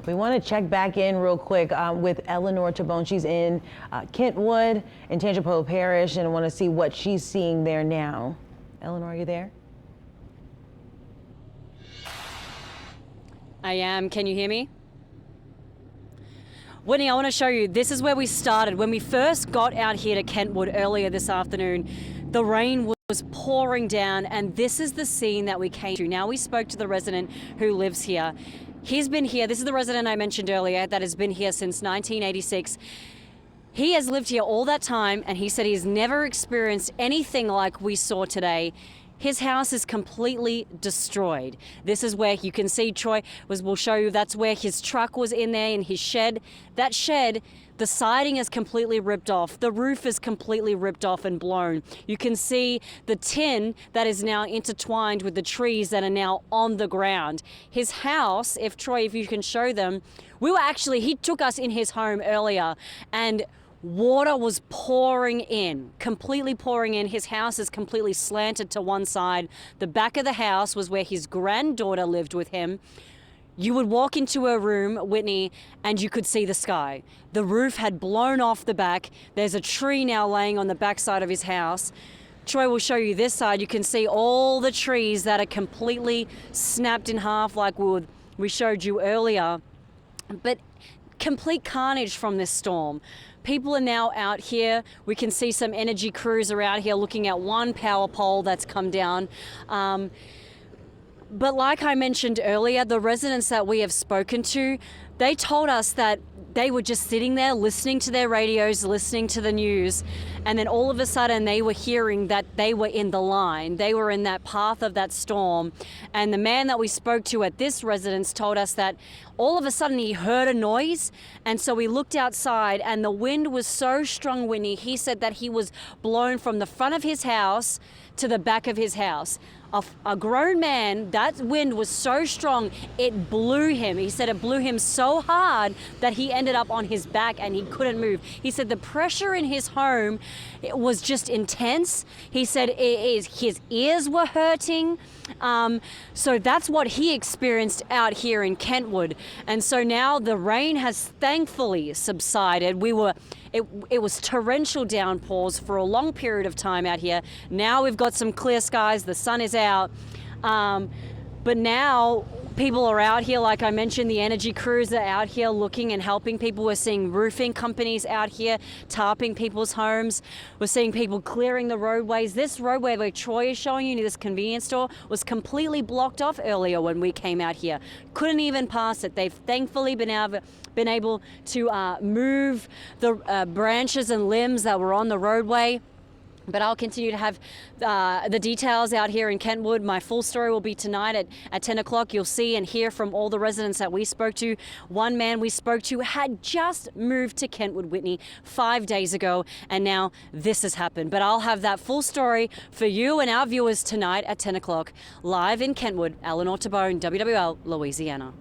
We want to check back in real quick with Eleanor Tabone. She's in Kentwood in Tangipahoa Parish, and I want to see what she's seeing there now. Eleanor, are you there? I am. Can you hear me? Whitney, I want to show you, this is where we started. When we first got out here to Kentwood earlier this afternoon, the rain was pouring down, and this is the scene that we came to. Now, we spoke to the resident who lives here. He's been here, this is the resident I mentioned earlier that has been here since 1986. He has lived here all that time, and he said he's never experienced anything like we saw today. His house is completely destroyed. This is where you can see Troy will show you, that's where his truck was in there in his shed. That shed, the siding is completely ripped off. The roof is completely ripped off and blown. You can see the tin that is now intertwined with the trees that are now on the ground. His house, if you can show them, he took us in his home earlier, and water was pouring in, completely pouring in. His house is completely slanted to one side. The back of the house was where his granddaughter lived with him. You would walk into a room, Whitney, and you could see the sky. The roof had blown off the back. There's a tree now laying on the back side of his house. Troy will show you this side. You can see all the trees that are completely snapped in half like we showed you earlier. But complete carnage from this storm. People are now out here. We can see some energy crews are out here looking at one power pole that's come down. But like I mentioned earlier, the residents that we have spoken to, they told us that they were just sitting there listening to their radios, listening to the news, and then all of a sudden they were hearing that they were in the line. They were in that path of that storm. And the man that we spoke to at this residence told us that all of a sudden he heard a noise, and so he looked outside, and the wind was so strong, Whitney, he said that he was blown from the front of his house to the back of his house. A grown man, that wind was so strong, it blew him. He said it blew him so hard that he ended up on his back and he couldn't move. He said the pressure in his home, it was just intense. He said his ears were hurting. So that's what he experienced out here in Kentwood. And so now the rain has thankfully subsided. It was torrential downpours for a long period of time out here. Now we've got some clear skies, the sun is out. But now people are out here, like I mentioned, the energy crews are out here looking and helping people. We're seeing roofing companies out here tarping people's homes. We're seeing people clearing the roadways. This roadway where Troy is showing you near this convenience store was completely blocked off earlier when we came out here. Couldn't even pass it. They've thankfully been able to move the branches and limbs that were on the roadway. But I'll continue to have the details out here in Kentwood. My full story will be tonight at 10 o'clock. You'll see and hear from all the residents that we spoke to. One man we spoke to had just moved to Kentwood, Whitney, 5 days ago, and now this has happened. But I'll have that full story for you and our viewers tonight at 10 o'clock. Live in Kentwood, Eleanor Tabone, WWL, Louisiana.